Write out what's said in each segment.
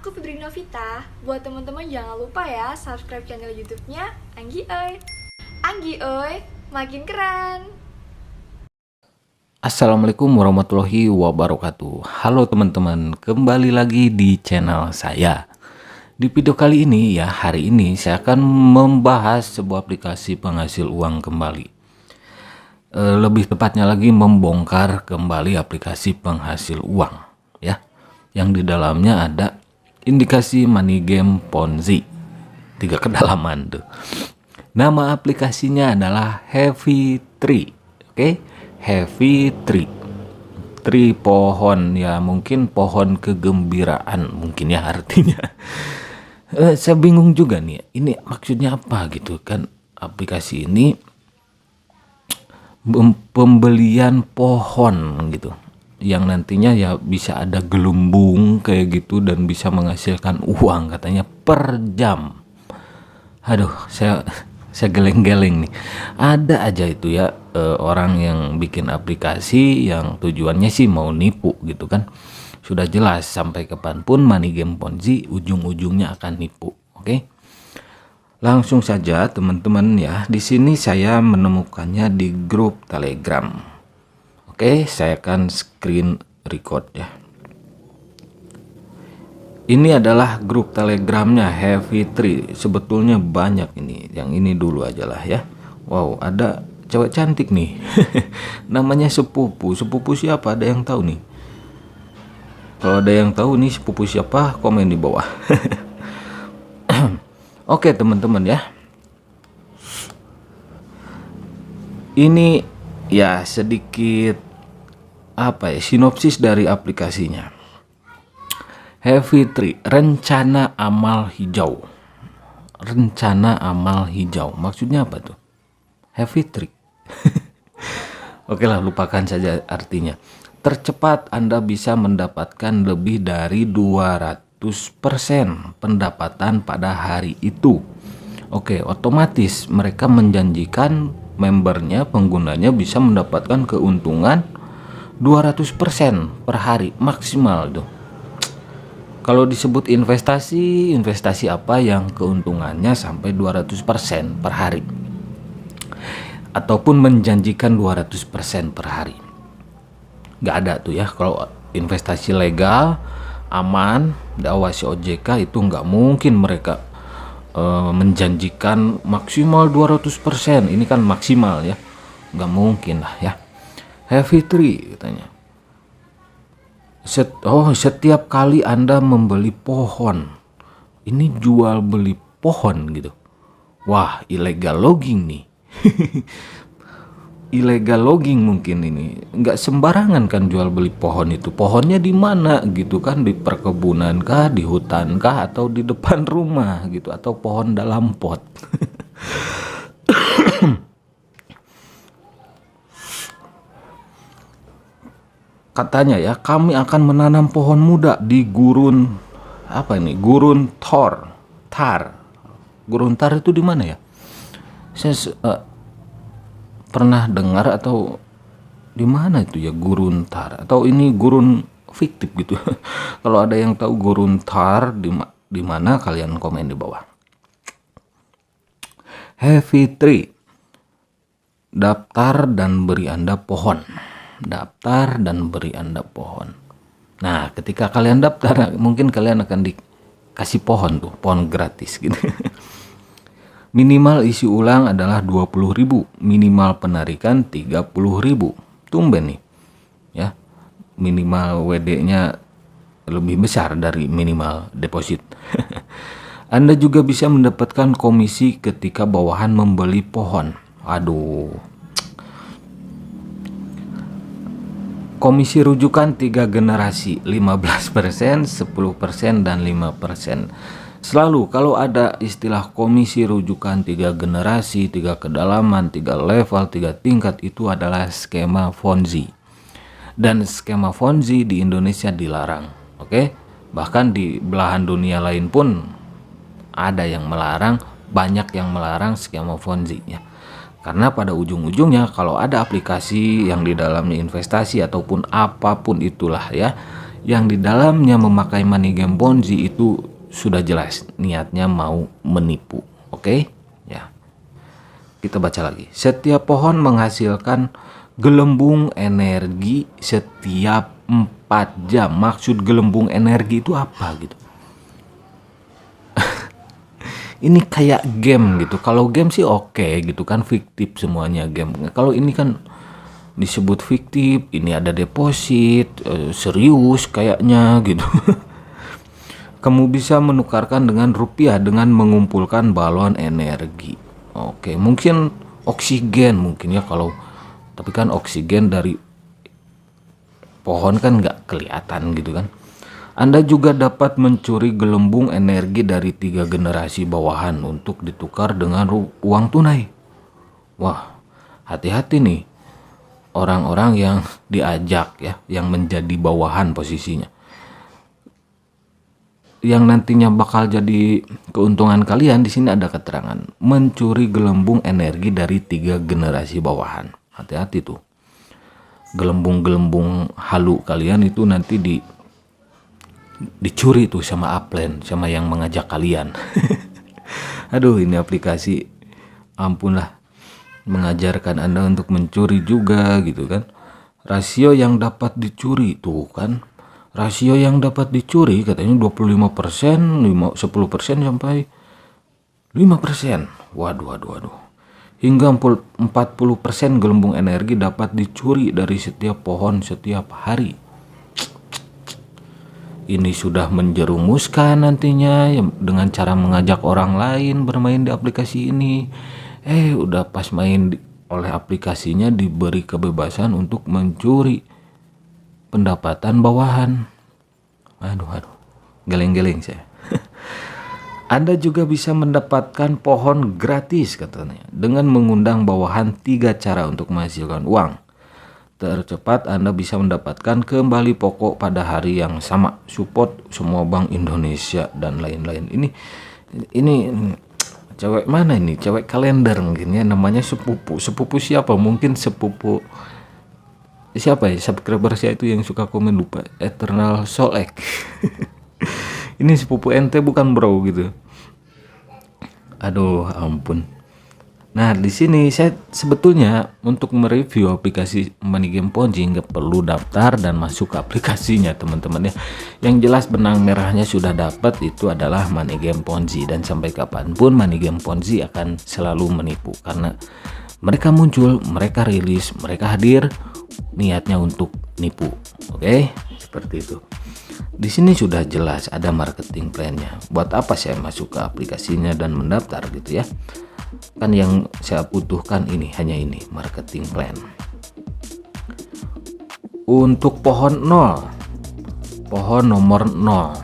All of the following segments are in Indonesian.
aku Fitri Novita. Buat teman-teman jangan lupa ya subscribe channel YouTube-nya Anggi Oi. Anggi Oi, makin keren. Assalamualaikum warahmatullahi wabarakatuh. Halo teman-teman, kembali lagi di channel saya. Di video kali ini ya, hari ini saya akan membahas sebuah aplikasi penghasil uang kembali. Lebih tepatnya lagi membongkar kembali aplikasi penghasil uang ya. Yang di dalamnya ada indikasi money game Ponzi. 3 kedalaman tuh. Nama aplikasinya adalah Heavy Tree. Oke? Heavy Tree. Tree pohon ya, mungkin pohon kegembiraan mungkin ya artinya. Saya bingung juga nih, ini maksudnya apa gitu kan. Aplikasi ini pembelian pohon gitu, yang nantinya ya bisa ada gelembung kayak gitu dan bisa menghasilkan uang katanya per jam. Aduh, saya geleng-geleng nih. Ada aja itu ya orang yang bikin aplikasi yang tujuannya sih mau nipu gitu kan. Sudah jelas sampai kapanpun money game Ponzi ujung-ujungnya akan nipu. Oke. Langsung saja teman-teman ya. Di sini saya menemukannya di grup Telegram. Oke, saya akan screen record ya. Ini adalah grup Telegramnya Heavy Tree. Sebetulnya banyak ini. Yang ini dulu aja lah ya. Wow, ada cewek cantik nih. Namanya sepupu. Sepupu siapa? Ada yang tahu nih? Kalau ada yang tahu nih sepupu siapa, komen di bawah. Oke teman-teman ya. Ini ya sedikit sinopsis dari aplikasinya. Heavy Tree, rencana amal hijau. Rencana amal hijau. Maksudnya apa tuh? Heavy Tree. Oke lah, lupakan saja artinya. Tercepat Anda bisa mendapatkan lebih dari 200% pendapatan pada hari itu. Oke, otomatis mereka menjanjikan membernya, penggunanya bisa mendapatkan keuntungan 200% per hari maksimal tuh. Kalau disebut investasi apa yang keuntungannya sampai 200% per hari? Ataupun menjanjikan 200% per hari. Nggak ada tuh ya. Kalau investasi legal, aman, diawasi OJK, itu nggak mungkin mereka menjanjikan maksimal 200%. Ini kan maksimal ya. Nggak mungkin lah ya. Heavy Tree katanya. Setiap kali Anda membeli pohon, ini jual beli pohon gitu. Wah, illegal logging nih. Illegal logging mungkin ini. Nggak sembarangan kan jual beli pohon itu. Pohonnya di mana gitu kan, di perkebunan kah, di hutan kah, atau di depan rumah gitu, atau pohon dalam pot. Katanya ya, kami akan menanam pohon muda di gurun Gurun Tar. Gurun Tar itu di mana ya? Saya pernah dengar atau di mana itu ya Gurun Tar, atau ini gurun fiktif gitu. Kalau ada yang tahu Gurun Tar di mana, kalian komen di bawah. Heavy Tree. Daftar dan beri Anda pohon. Daftar dan beri Anda pohon. Nah, ketika kalian daftar, mungkin kalian akan dikasih pohon tuh, pohon gratis gitu. Minimal isi ulang adalah 20.000, minimal penarikan 30.000. Tumben nih. Ya. Minimal WD-nya lebih besar dari minimal deposit. Anda juga bisa mendapatkan komisi ketika bawahan membeli pohon. Aduh. Komisi rujukan 3 generasi, 15%, 10%, dan 5%. Selalu kalau ada istilah komisi rujukan 3 generasi, 3 kedalaman, 3 level, 3 tingkat, itu adalah skema Ponzi. Dan skema Ponzi di Indonesia dilarang. Oke? Bahkan di belahan dunia lain pun ada yang melarang, banyak yang melarang skema Ponzi ya. Karena pada ujung-ujungnya kalau ada aplikasi yang di dalamnya investasi ataupun apapun itulah ya, yang di dalamnya memakai money game Ponzi itu sudah jelas niatnya mau menipu. Oke? Ya. Kita baca lagi. Setiap pohon menghasilkan gelembung energi setiap 4 jam. Maksud gelembung energi itu apa gitu? Ini kayak game gitu. Kalau game sih oke gitu kan, fiktif semuanya game. Kalau ini kan disebut fiktif, ini ada deposit, serius kayaknya gitu. Kamu bisa menukarkan dengan rupiah dengan mengumpulkan balon energi. Oke, mungkin oksigen mungkin ya kalau, tapi kan oksigen dari pohon kan nggak kelihatan gitu kan. Anda juga dapat mencuri gelembung energi dari 3 generasi bawahan untuk ditukar dengan uang tunai. Wah, hati-hati nih orang-orang yang diajak ya, yang menjadi bawahan posisinya. Yang nantinya bakal jadi keuntungan kalian, di sini ada keterangan mencuri gelembung energi dari 3 generasi bawahan. Hati-hati tuh. Gelembung-gelembung halu kalian itu nanti dicuri tuh sama upline, sama yang mengajak kalian. Aduh, ini aplikasi ampunlah, mengajarkan Anda untuk mencuri juga gitu kan. Rasio yang dapat dicuri tuh kan. Rasio yang dapat dicuri katanya 25%, 10% sampai 5%. Waduh. Hingga 40% gelembung energi dapat dicuri dari setiap pohon setiap hari. Ini sudah menjerumuskan nantinya ya, dengan cara mengajak orang lain bermain di aplikasi ini. Udah pas main oleh aplikasinya diberi kebebasan untuk mencuri pendapatan bawahan. Aduh, geleng-geleng saya. Anda juga bisa mendapatkan pohon gratis katanya dengan mengundang bawahan 3 cara untuk menghasilkan uang. Tercepat Anda bisa mendapatkan kembali pokok pada hari yang sama, support semua bank Indonesia dan lain-lain. Ini cewek mana ini? Cewek kalender mungkin ya, namanya sepupu. Sepupu siapa? Mungkin sepupu siapa ya? Subscriber saya itu yang suka komen lupa. Eternal Solek. Ini sepupu ente bukan bro gitu. Aduh, ampun. Nah, di sini saya sebetulnya untuk mereview aplikasi money game Ponzi nggak perlu daftar dan masuk ke aplikasinya teman-teman ya. Yang jelas benang merahnya sudah dapat, itu adalah money game Ponzi, dan sampai kapanpun money game Ponzi akan selalu menipu karena mereka muncul, mereka rilis, mereka hadir, niatnya untuk nipu. Oke, seperti itu. Di sini sudah jelas ada marketing plan-nya. Buat apa saya masuk ke aplikasinya dan mendaftar gitu ya? Kan yang saya butuhkan hanya ini marketing plan. Untuk pohon nomor 0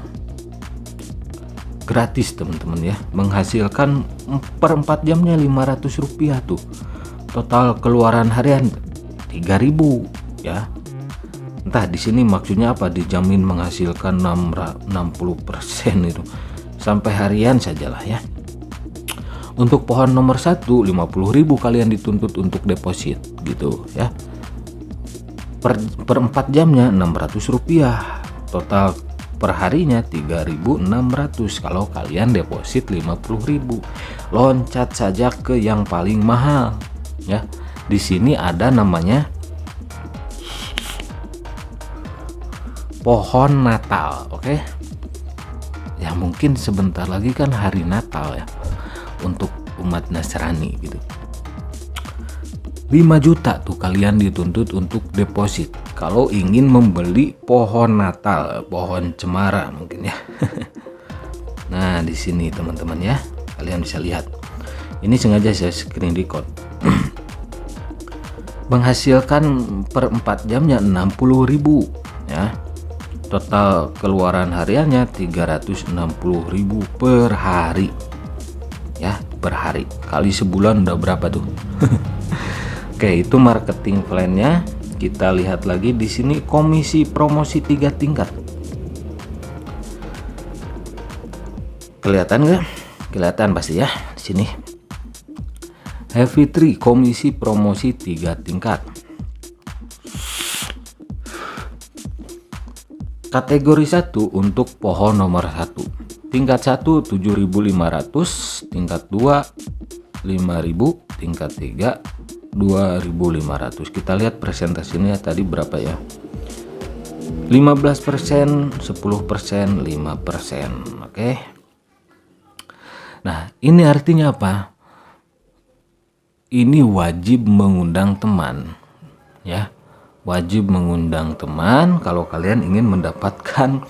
gratis teman-teman ya, menghasilkan per 4 jamnya 500 rupiah tuh. Total keluaran harian 3.000 ya. Entah di sini maksudnya apa, dijamin menghasilkan 60% itu sampai harian sajalah ya. Untuk pohon nomor 1 50.000 kalian dituntut untuk deposit gitu ya. Per 4 jamnya 600 rupiah. Total per harinya 3.600 kalau kalian deposit 50.000. Loncat saja ke yang paling mahal ya. Di sini ada namanya pohon Natal, oke? Ya mungkin sebentar lagi kan hari Natal ya untuk umat Nasrani gitu. 5 juta tuh kalian dituntut untuk deposit kalau ingin membeli pohon Natal, pohon cemara mungkin ya. Nah, di sini teman-teman ya, kalian bisa lihat. Ini sengaja saya screen record. Menghasilkan per 4 jamnya 60.000 ya. Total keluaran hariannya 360.000 per hari. Ya, per hari. Kali sebulan udah berapa tuh? Oke, itu marketing plan-nya. Kita lihat lagi di sini komisi promosi 3 tingkat. Kelihatan nggak? Kelihatan pasti ya di sini. Heavy Tree komisi promosi 3 tingkat. Kategori 1 untuk pohon nomor 1. Tingkat 1 7.500, tingkat 2 5.000, tingkat 3 2.500. Kita lihat presentasinya tadi berapa ya? 15%, 10%, 5%. Oke. Nah, ini artinya apa? Ini wajib mengundang teman, ya. Wajib mengundang teman kalau kalian ingin mendapatkan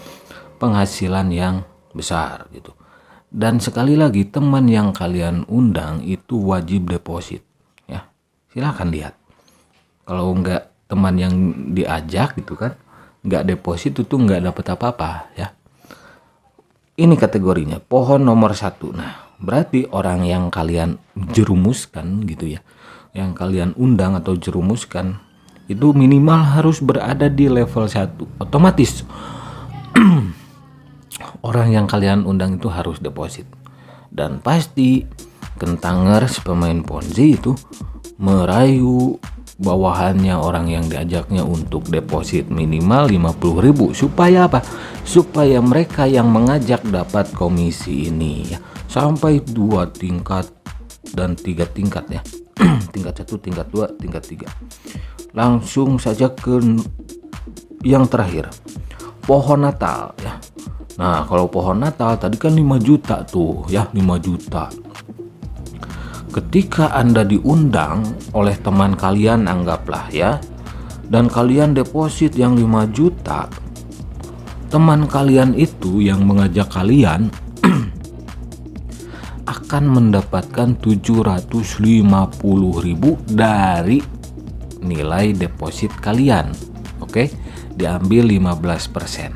penghasilan yang besar gitu. Dan sekali lagi, teman yang kalian undang itu wajib deposit, ya. Silahkan lihat. Kalau enggak teman yang diajak gitu kan, enggak deposit itu enggak dapat apa-apa, ya. Ini kategorinya pohon nomor 1. Nah, berarti orang yang kalian jerumuskan gitu ya, yang kalian undang atau jerumuskan itu minimal harus berada di level 1. Otomatis orang yang kalian undang itu harus deposit. Dan pasti kentangers pemain Ponzi itu merayu bawahannya orang yang diajaknya untuk deposit minimal 50.000. Supaya apa? Supaya mereka yang mengajak dapat komisi ini, ya. Sampai 2 tingkat dan 3 tingkat, ya. Tingkat 1, tingkat 2, tingkat 3. Langsung saja ke yang terakhir, pohon Natal, ya. Nah, kalau pohon Natal tadi kan 5 juta tuh, ya, 5 juta. Ketika Anda diundang oleh teman kalian, anggaplah ya, dan kalian deposit yang 5 juta, teman kalian itu yang mengajak kalian akan mendapatkan 750.000 dari nilai deposit kalian. Oke, diambil 15%,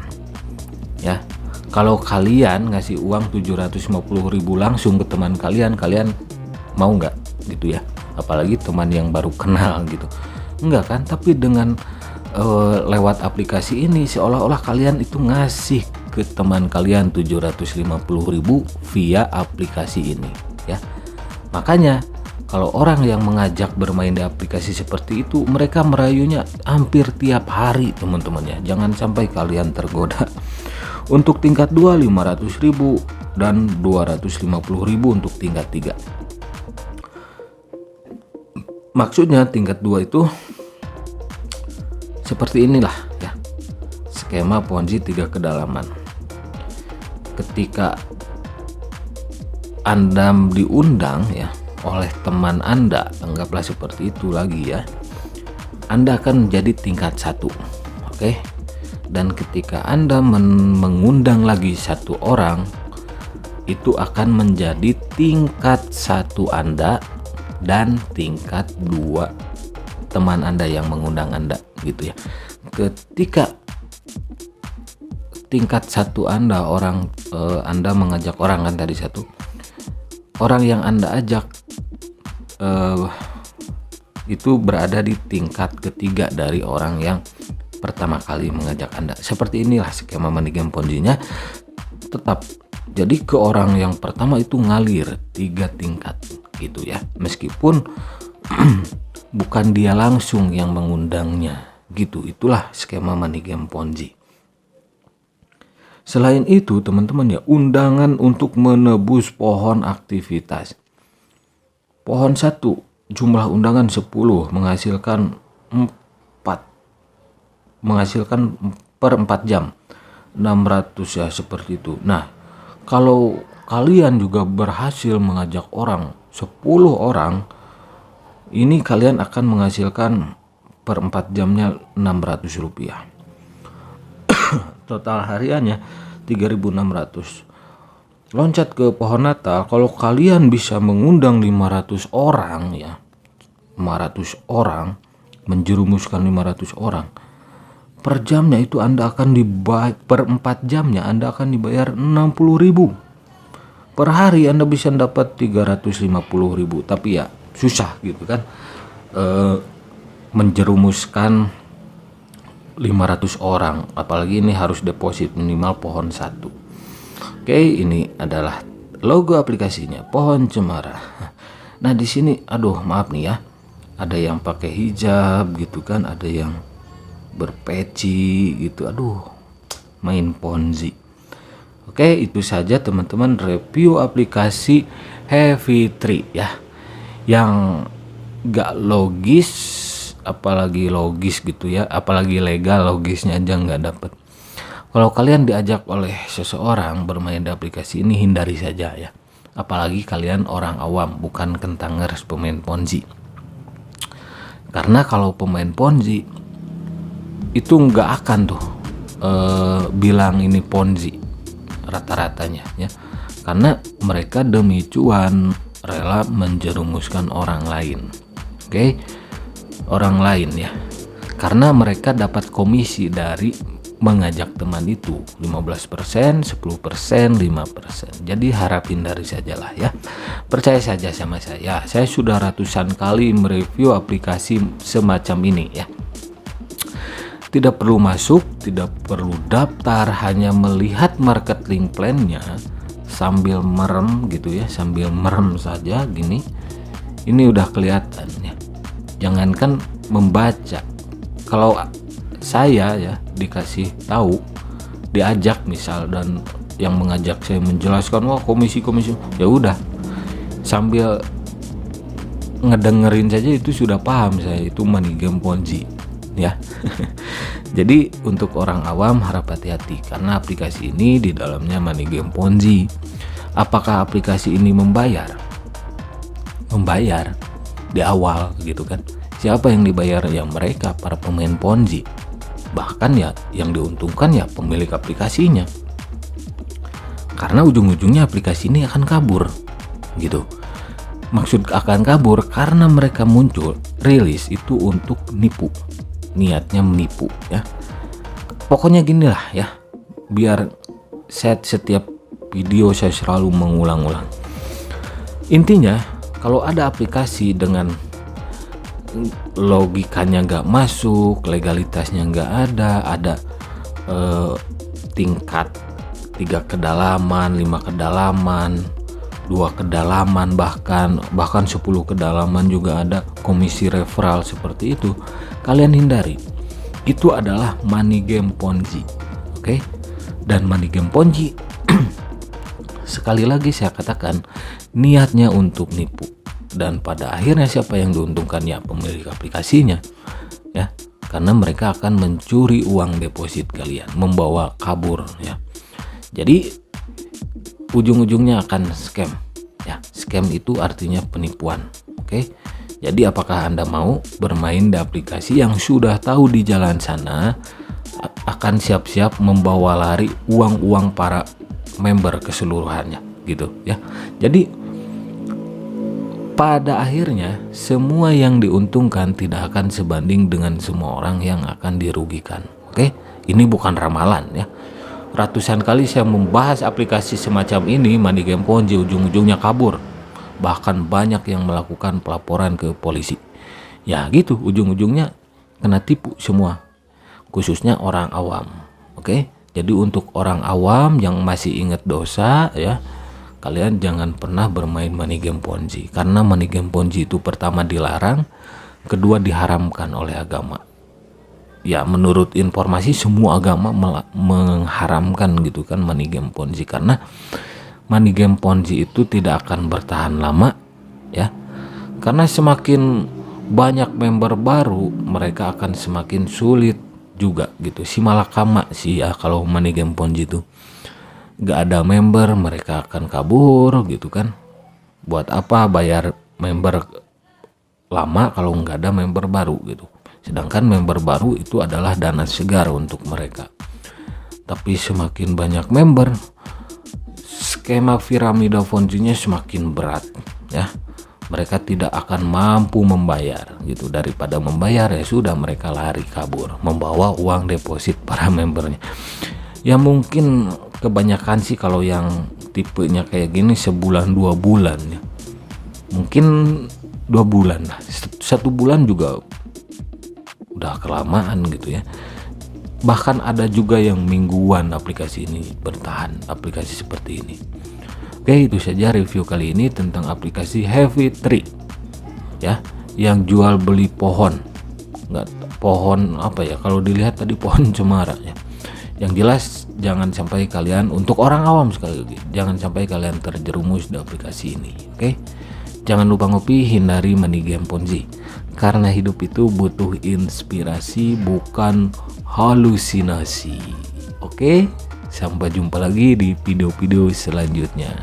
ya. Kalau kalian ngasih uang 750.000 langsung ke teman kalian, kalian mau nggak gitu ya? Apalagi teman yang baru kenal gitu, enggak kan? Tapi dengan lewat aplikasi ini seolah-olah kalian itu ngasih ke teman kalian 750.000 via aplikasi ini, ya. Makanya kalau orang yang mengajak bermain di aplikasi seperti itu, mereka merayunya hampir tiap hari, teman-teman, ya. Jangan sampai kalian tergoda. Untuk tingkat 2 500.000 dan 250.000 untuk tingkat 3. Maksudnya tingkat 2 itu seperti inilah, ya. Skema Ponzi 3 kedalaman. Ketika Anda diundang, ya, oleh teman Anda, anggaplah seperti itu lagi, ya. Anda akan menjadi tingkat 1. Oke. Dan ketika Anda mengundang lagi 1 orang, itu akan menjadi tingkat 1 Anda dan tingkat 2 teman Anda yang mengundang Anda, gitu ya. Ketika tingkat 1 Anda, Anda mengajak orang kan tadi 1. Orang yang Anda ajak itu berada di tingkat ketiga dari orang yang pertama kali mengajak Anda. Seperti inilah skema money game Ponzi-nya. Tetap jadi ke orang yang pertama itu ngalir 3 tingkat gitu ya. Meskipun bukan dia langsung yang mengundangnya gitu. Itulah skema money game Ponzi. Selain itu, teman-teman, ya, undangan untuk menebus pohon aktivitas. Pohon 1 jumlah undangan 10 menghasilkan per 4 jam 600, ya, seperti itu. Nah, kalau kalian juga berhasil mengajak orang 10 orang, ini kalian akan menghasilkan per 4 jamnya 600 rupiah. Total hariannya 3.600. Loncat ke pohon Natal, kalau kalian bisa mengundang 500 orang, ya, 500 orang, menjerumuskan 500 orang, per jamnya itu Anda akan dibayar, per 4 jamnya Anda akan dibayar 60.000. Per hari Anda bisa dapat 350.000. Tapi ya susah gitu kan, menjerumuskan 500 orang, apalagi ini harus deposit minimal pohon 1. Oke, ini adalah logo aplikasinya, pohon cemara. Nah, di sini aduh maaf nih, ya, ada yang pakai hijab gitu kan, ada yang berpeci gitu. Aduh, main Ponzi. Oke, itu saja teman-teman review aplikasi Heavy Tree ya, yang gak logis, apalagi logis gitu ya, apalagi legal, logisnya aja nggak dapet. Kalau kalian diajak oleh seseorang bermain di aplikasi ini, hindari saja ya, apalagi kalian orang awam, bukan kentangers pemain Ponzi. Karena kalau pemain Ponzi itu nggak akan tuh bilang ini Ponzi rata-ratanya ya, karena mereka demi cuan rela menjerumuskan orang lain. Oke, orang lain ya, karena mereka dapat komisi dari mengajak teman itu 15%, 10%, 5%. Jadi harap hindari sajalah ya. Percaya saja sama saya sudah ratusan kali mereview aplikasi semacam ini ya. Tidak perlu masuk, tidak perlu daftar, hanya melihat marketing plan-nya sambil merem gitu ya, sambil merem saja gini. Ini udah kelihatan ya. Jangankan membaca. Kalau saya ya dikasih tahu, diajak misal, dan yang mengajak saya menjelaskan wah komisi, ya udah sambil ngedengerin saja itu sudah paham saya itu money game Ponzi ya. Jadi untuk orang awam harap hati-hati karena aplikasi ini di dalamnya money game Ponzi. Apakah aplikasi ini membayar? Membayar di awal gitu kan. Siapa yang dibayar? Ya mereka, para pemain Ponzi. Bahkan ya yang diuntungkan ya pemilik aplikasinya. Karena ujung-ujungnya aplikasi ini akan kabur gitu. Maksud akan kabur karena mereka muncul rilis itu untuk nipu. Niatnya menipu ya. Pokoknya ginilah ya, biar setiap video saya selalu mengulang-ulang. Intinya kalau ada aplikasi dengan logikanya nggak masuk, legalitasnya nggak ada tingkat 3 kedalaman, 5 kedalaman, 2 kedalaman, bahkan 10 kedalaman juga ada, komisi referral seperti itu, kalian hindari. Itu adalah money game Ponzi. Oke? Dan money game Ponzi sekali lagi saya katakan niatnya untuk nipu, dan pada akhirnya siapa yang diuntungkan? Ya pemilik aplikasinya ya, karena mereka akan mencuri uang deposit kalian, membawa kabur ya. Jadi ujung-ujungnya akan scam ya. Scam itu artinya penipuan. Oke? Jadi apakah Anda mau bermain di aplikasi yang sudah tahu di jalan sana akan siap-siap membawa lari uang-uang para member keseluruhannya gitu ya. Jadi pada akhirnya semua yang diuntungkan tidak akan sebanding dengan semua orang yang akan dirugikan. Oke? Ini bukan ramalan ya. Ratusan kali saya membahas aplikasi semacam ini, money game Ponzi, ujung-ujungnya kabur. Bahkan banyak yang melakukan pelaporan ke polisi. Ya gitu, ujung-ujungnya kena tipu semua. Khususnya orang awam. Oke? Jadi untuk orang awam yang masih ingat dosa ya, kalian jangan pernah bermain money game Ponzi. Karena money game Ponzi itu pertama dilarang, kedua diharamkan oleh agama. Ya menurut informasi semua agama mengharamkan gitu kan money game Ponzi, karena money game Ponzi itu tidak akan bertahan lama ya. Karena semakin banyak member baru, mereka akan semakin sulit juga gitu. Si malakama sih ya kalau money game Ponzi itu. Gak ada member, mereka akan kabur gitu kan. Buat apa bayar member lama kalau nggak ada member baru gitu. Sedangkan member baru itu adalah dana segar untuk mereka. Tapi semakin banyak member, skema piramida Ponzi-nya semakin berat ya. Mereka tidak akan mampu membayar gitu. Daripada membayar ya sudah mereka lari kabur, membawa uang deposit para membernya. Ya mungkin kebanyakan sih kalau yang tipenya kayak gini sebulan 2 bulan ya. Mungkin 2 bulan lah. 1 bulan juga udah kelamaan gitu ya. Bahkan ada juga yang mingguan aplikasi ini bertahan, aplikasi seperti ini. Oke, itu saja review kali ini tentang aplikasi Heavy Tree ya, yang jual beli pohon. Nggak, pohon apa ya, kalau dilihat tadi pohon cemara ya. Yang jelas jangan sampai kalian, untuk orang awam sekali lagi, jangan sampai kalian terjerumus di aplikasi ini. Oke, jangan lupa ngopi, hindari money game Ponzi, karena hidup itu butuh inspirasi bukan halusinasi. Oke, sampai jumpa lagi di video-video selanjutnya.